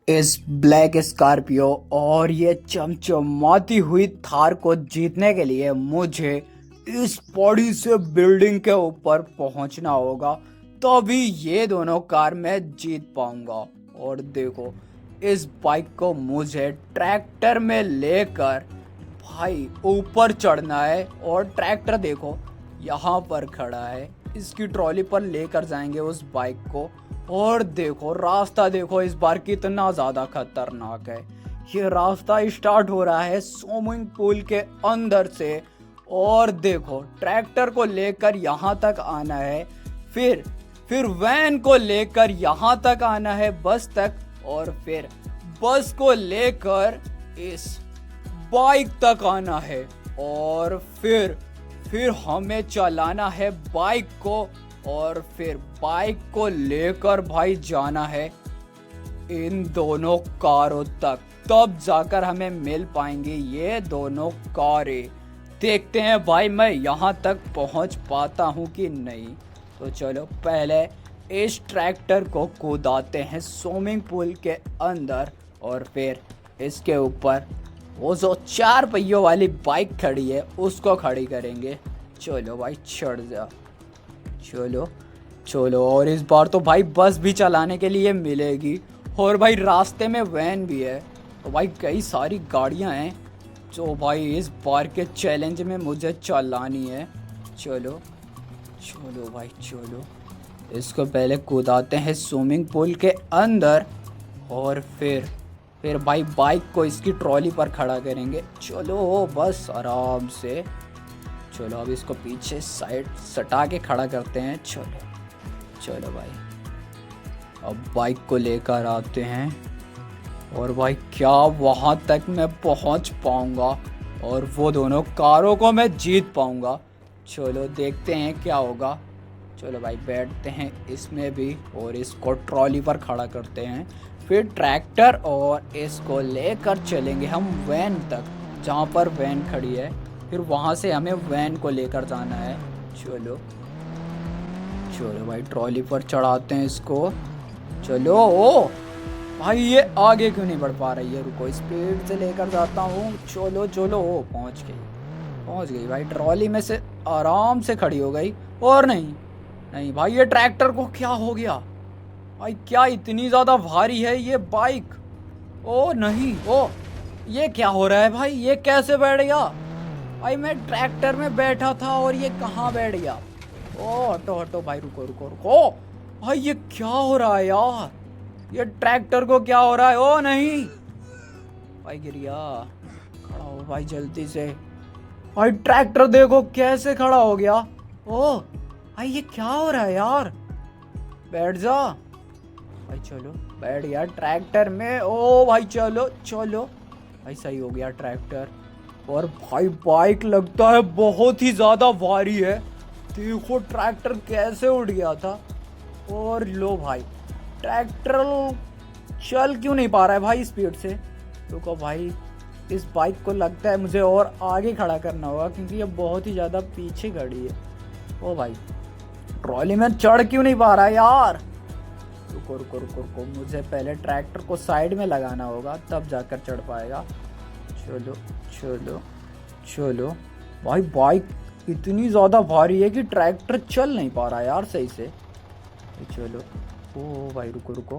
इस black Scorpio और ये चमचमाती हुई थार को जीतने के लिए मुझे इस पौड़ी से बिल्डिंग के ऊपर पहुंचना होगा, तभी ये दोनों कार मैं जीत पाऊंगा। और देखो, इस बाइक को मुझे ट्रैक्टर में लेकर भाई ऊपर चढ़ना है। और ट्रैक्टर देखो यहाँ पर खड़ा है, इसकी ट्रॉली पर लेकर जाएंगे उस बाइक को। और देखो रास्ता देखो इस बार कितना ज़्यादा खतरनाक है। ये रास्ता स्टार्ट हो रहा है स्विमिंग पूल के अंदर से, और देखो ट्रैक्टर को लेकर यहाँ तक आना है, फिर वैन को लेकर यहाँ तक आना है बस तक, और फिर बस को लेकर इस बाइक तक आना है, और फिर हमें चलाना है बाइक को, और फिर बाइक को लेकर भाई जाना है इन दोनों कारों तक, तब जाकर हमें मिल पाएंगी ये दोनों कारें। देखते हैं भाई मैं यहाँ तक पहुँच पाता हूँ कि नहीं। तो चलो पहले इस ट्रैक्टर को कूदाते हैं स्विमिंग पूल के अंदर, और फिर इसके ऊपर वो जो 4 पहियों वाली बाइक खड़ी है उसको खड़ी करेंगे। चलो भाई चढ़ जा, चलो चलो। और इस बार तो भाई बस भी चलाने के लिए मिलेगी, और भाई रास्ते में वैन भी है, तो भाई कई सारी गाड़ियां हैं जो भाई इस बार के चैलेंज में मुझे चलानी है। चलो चलो भाई चलो, इसको पहले कूदाते हैं स्विमिंग पूल के अंदर, और फिर भाई बाइक को इसकी ट्रॉली पर खड़ा करेंगे। चलो बस आराम से, चलो अब इसको पीछे साइड सटा के खड़ा करते हैं। चलो चलो भाई, अब बाइक को लेकर आते हैं, और भाई क्या वहाँ तक मैं पहुँच पाऊँगा और वो दोनों कारों को मैं जीत पाऊँगा। चलो देखते हैं क्या होगा। चलो भाई बैठते हैं इसमें भी, और इसको ट्रॉली पर खड़ा करते हैं, फिर ट्रैक्टर और इसको लेकर चलेंगे हम वैन तक जहाँ पर वैन खड़ी है, फिर वहाँ से हमें वैन को लेकर जाना है। चलो चलो भाई ट्रॉली पर चढ़ाते हैं इसको। चलो ओ भाई ये आगे क्यों नहीं बढ़ पा रही है, रुको स्पीड से लेकर जाता हूँ। चलो चलो ओ पहुँच गई भाई, ट्रॉली में से आराम से खड़ी हो गई। और नहीं भाई, ये ट्रैक्टर को क्या हो गया भाई, क्या इतनी ज़्यादा भारी है ये बाइक। ओ नहीं, ओ ये क्या हो रहा है भाई, ये कैसे बैठ गया भाई, मैं ट्रैक्टर में बैठा था और ये कहाँ बैठ गया। ओ हटो हटो भाई, रुको रुको रुको भाई, ये क्या हो रहा है यार, ये ट्रैक्टर को क्या हो रहा है। ओ नहीं भाई गिर गया, खड़ा हो भाई जल्दी से भाई, ट्रैक्टर देखो कैसे खड़ा हो गया। ओ भाई ये क्या हो रहा है यार, बैठ जा भाई। चलो बैठ गया ट्रैक्टर में। ओ भाई चलो चलो भाई, सही हो गया ट्रैक्टर। और भाई बाइक लगता है बहुत ही ज़्यादा भारी है, देखो ट्रैक्टर कैसे उड़ गया था। और लो भाई ट्रैक्टर चल क्यों नहीं पा रहा है भाई स्पीड से। रुको भाई, इस बाइक को लगता है मुझे और आगे खड़ा करना होगा, क्योंकि ये बहुत ही ज़्यादा पीछे खड़ी है। ओ भाई ट्रॉली में चढ़ क्यों नहीं पा रहा है यार। रुको रुको रुको रुको, मुझे पहले ट्रैक्टर को साइड में लगाना होगा, तब जाकर चढ़ पाएगा। चलो चलो चलो भाई, बाइक इतनी ज़्यादा भारी है कि ट्रैक्टर चल नहीं पा रहा है यार सही से। चलो ओ भाई रुको रुको,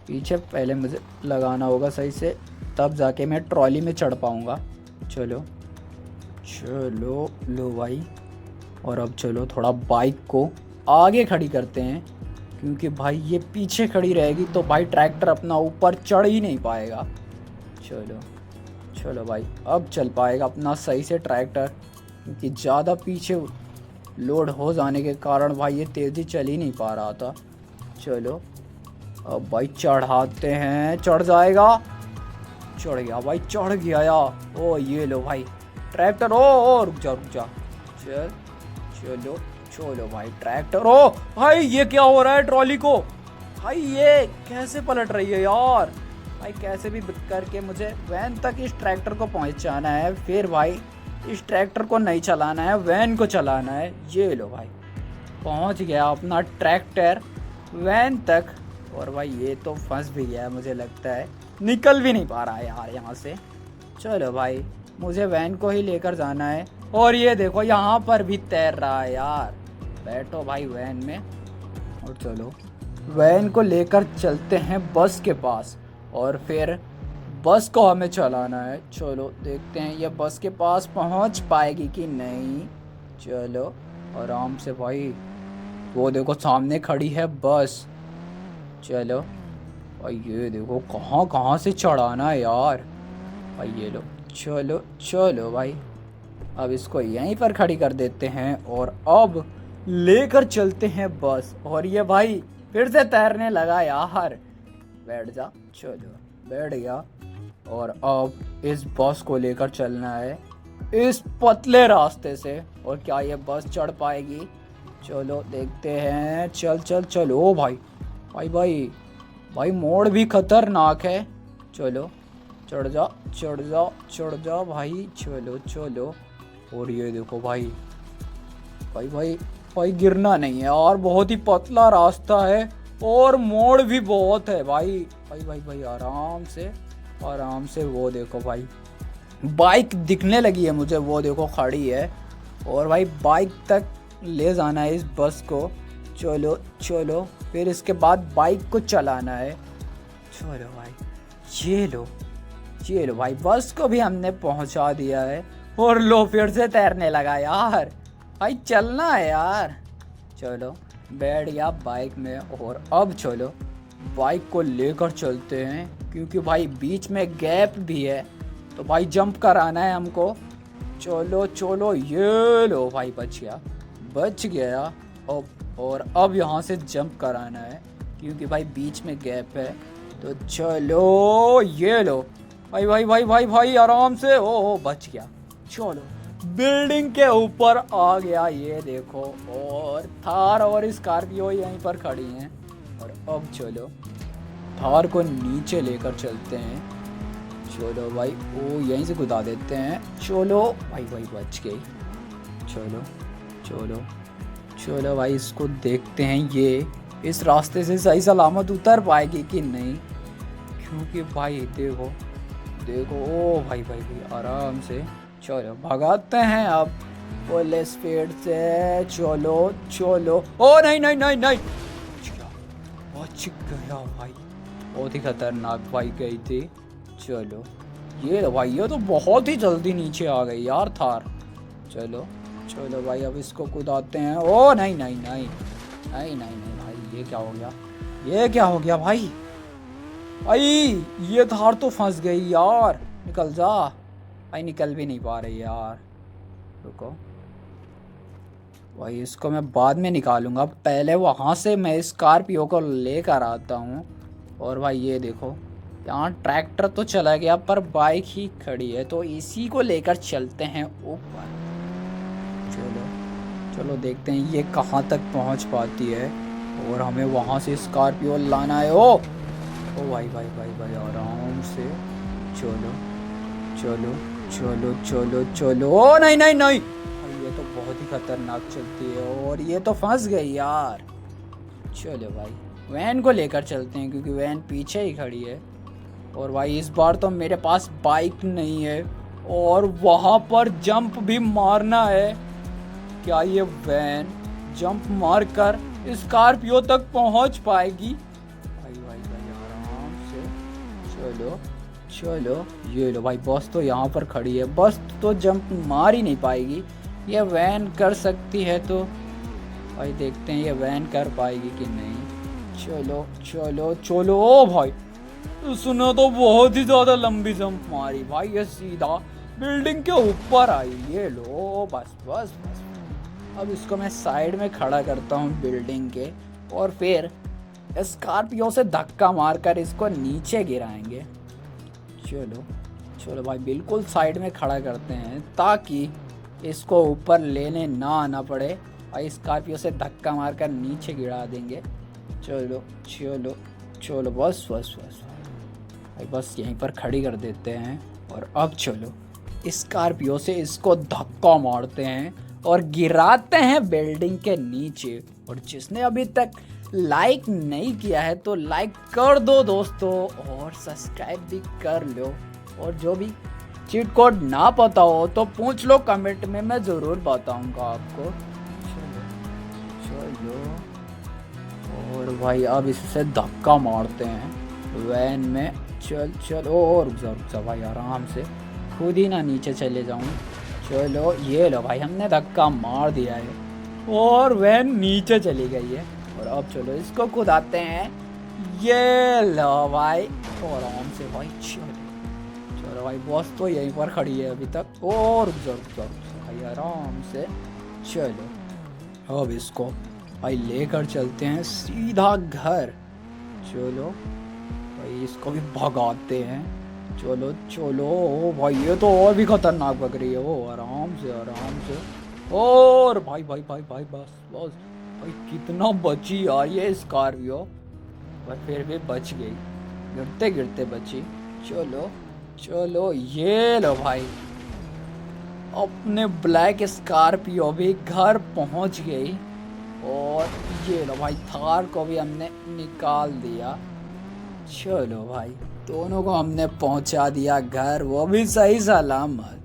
पीछे पहले मुझे लगाना होगा सही से, तब जाके मैं ट्रॉली में चढ़ पाऊँगा। चलो चलो लो भाई, और अब चलो थोड़ा बाइक को आगे खड़ी करते हैं, क्योंकि भाई ये पीछे खड़ी रहेगी तो भाई ट्रैक्टर अपना ऊपर चढ़ ही नहीं पाएगा। चलो चलो भाई, अब चल पाएगा अपना सही से ट्रैक्टर, क्योंकि ज़्यादा पीछे लोड हो जाने के कारण भाई ये तेज़ी चल ही नहीं पा रहा था। चलो अब भाई चढ़ाते हैं, चढ़ जाएगा, चढ़ गया भाई, चढ़ गया यार। ओ ये लो भाई ट्रैक्टर, ओ रुक जा चल चलो चलो भाई ट्रैक्टर। ओ भाई ये क्या हो रहा है ट्रॉली को भाई, ये कैसे पलट रही है यार भाई, कैसे भी करके मुझे वैन तक इस ट्रैक्टर को पहुंचाना है, फिर भाई इस ट्रैक्टर को नहीं चलाना है, वैन को चलाना है। ये लो भाई पहुंच गया अपना ट्रैक्टर वैन तक। और भाई ये तो फंस भी गया है, मुझे लगता है निकल भी नहीं पा रहा है यार यहाँ से। चलो भाई, मुझे वैन को ही लेकर जाना है। और ये देखो यहाँ पर भी तैर रहा है यार। बैठो भाई वैन में और चलो वैन को लेकर चलते हैं बस के पास, और फिर बस को हमें चलाना है। चलो देखते हैं ये बस के पास पहुंच पाएगी कि नहीं। चलो आराम से भाई, वो देखो सामने खड़ी है बस। चलो और ये देखो कहाँ कहाँ से चढ़ाना है यार भाई। ये लो, चलो चलो भाई, अब इसको यहीं पर खड़ी कर देते हैं और अब लेकर चलते हैं बस। और ये भाई फिर से तैरने लगा यार। बैठ जा, चलो बैठ गया। और अब इस बस को लेकर चलना है इस पतले रास्ते से। और क्या ये बस चढ़ पाएगी? चलो देखते हैं। चल चल चल। ओ भाई भाई भाई भाई, मोड़ भी खतरनाक है। चलो चढ़ जा चढ़ जा चढ़ जा भाई। चलो चलो। और ये देखो भाई भाई भाई भाई, गिरना नहीं है और बहुत ही पतला रास्ता है और मोड़ भी बहुत है भाई। भाई भाई भाई आराम से आराम से। वो देखो भाई बाइक दिखने लगी है मुझे, वो देखो खड़ी है। और भाई बाइक तक ले जाना है इस बस को। चलो चलो, फिर इसके बाद बाइक को चलाना है। चलो भाई, ये लो भाई, बस को भी हमने पहुंचा दिया है। और लो फिर से तैरने लगा यार भाई। चलना है यार। चलो बैठ गया बाइक में। और अब चलो बाइक को लेकर चलते हैं, क्योंकि भाई बीच में गैप भी है तो भाई जंप कराना है हमको। चलो चलो, ये लो भाई, बच गया। और अब यहाँ से जंप कराना है, क्योंकि भाई बीच में गैप है। तो चलो, ये लो भाई भाई भाई भाई भाई, आराम से। ओ बच गया। चलो बिल्डिंग के ऊपर आ गया, ये देखो। और थार और स्कॉर्पियो यहीं पर खड़ी हैं। और अब चलो थार को नीचे लेकर चलते हैं। चलो भाई, ओ यहीं से कुदा देते हैं। चलो भाई भाई, बच गई। चलो चलो चलो भाई, इसको देखते हैं ये इस रास्ते से सही सलामत उतर पाएगी कि नहीं। क्योंकि भाई देखो देखो, ओ भाई भाई भाई, आराम से। चलो भगाते हैं अब फुल स्पीड से। चलो चलो। ओ नहीं नहीं नहीं नहीं, बच गया भाई। बहुत ही खतरनाक भाई गई थी। चलो ये भाई, ये तो बहुत ही जल्दी नीचे आ गई यार थार। चलो चलो भाई, अब इसको कुदाते हैं। ओ नहीं नहीं नहीं नहीं नहीं नहीं भाई, ये क्या हो गया? ये क्या हो गया भाई? भाई ये थार तो फंस गई यार। निकल जा भाई, निकल भी नहीं पा रही यार। रुको भाई, इसको मैं बाद में निकालूंगा, पहले वहाँ से मैं स्कॉर्पियो को लेकर आता हूँ। और भाई ये देखो, यहाँ ट्रैक्टर तो चला गया पर बाइक ही खड़ी है, तो इसी को लेकर चलते हैं ऊपर। चलो चलो देखते हैं ये कहाँ तक पहुँच पाती है। और हमें वहाँ से स्कॉर्पियो लाना है। ओ भाई भाई भाई भाई, आराम से। चलो चलो चलो चलो चलो। ओ नहीं नहीं नहीं भाई, ये तो बहुत ही खतरनाक चलती है। और ये तो फंस गई यार। चलो भाई, वैन को लेकर चलते हैं, क्योंकि वैन पीछे ही खड़ी है। और भाई इस बार तो मेरे पास बाइक नहीं है और वहाँ पर जंप भी मारना है। क्या ये वैन जंप मारकर स्कॉर्पियो तक पहुँच पाएगी? भाई भाई भाई, आराम से। चलो चलो, ये लो भाई, बस तो यहाँ पर खड़ी है। बस तो जंप मार ही नहीं पाएगी, ये वैन कर सकती है। तो भाई देखते हैं ये वैन कर पाएगी कि नहीं। चलो चलो चलो। ओ भाई, सुनो तो बहुत ही ज़्यादा लंबी जंप मारी भाई, ये सीधा बिल्डिंग के ऊपर आई। ये लो, बस बस बस। अब इसको मैं साइड में खड़ा करता हूँ बिल्डिंग के, और फिर स्कॉर्पियो से धक्का मारकर इसको नीचे गिराएंगे। चलो चलो भाई, बिल्कुल साइड में खड़ा करते हैं ताकि इसको ऊपर लेने ना आना पड़े। भाई स्कॉर्पियो से धक्का मारकर नीचे गिरा देंगे। चलो चलो चलो, बस बस बस भाई, बस यहीं पर खड़ी कर देते हैं। और अब चलो स्कॉर्पियो से इसको धक्का मारते हैं और गिराते हैं बिल्डिंग के नीचे। और जिसने अभी तक लाइक नहीं किया है तो लाइक कर दो दोस्तों, और सब्सक्राइब भी कर लो। और जो भी चीट कोड ना पता हो तो पूछ लो कमेंट में, मैं ज़रूर बताऊंगा आपको। चलो चलो, और भाई अब इससे धक्का मारते हैं वैन में। चल चल, और रुक जा भाई, आराम से, खुद ही ना नीचे चले जाऊँ। चलो ये लो भाई, हमने धक्का मार दिया है और वैन नीचे चली गई है। और अब चलो इसको कुदाते हैं। ये लो भाई, और आराम से भाई, चलो चलो भाई, बस तो यहीं पर खड़ी है अभी तक। और रुक जा भाई, आराम से। चलो अब इसको भाई लेकर चलते हैं सीधा घर। चलो भाई इसको भी भगाते हैं। चलो चलो, ओ भाई ये तो और भी खतरनाक लग रही है। वो आराम से आराम से, और भाई भाई भाई भाई, बस बस भाई, कितना बची यार ये स्कॉर्पियो, पर फिर भी बच गई, गिरते गिरते बची। चलो चलो, ये लो भाई, अपने ब्लैक स्कॉर्पियो भी घर पहुंच गई। और ये लो भाई, थार को भी हमने निकाल दिया। चलो भाई, दोनों को हमने पहुंचा दिया घर, वो भी सही सलामत।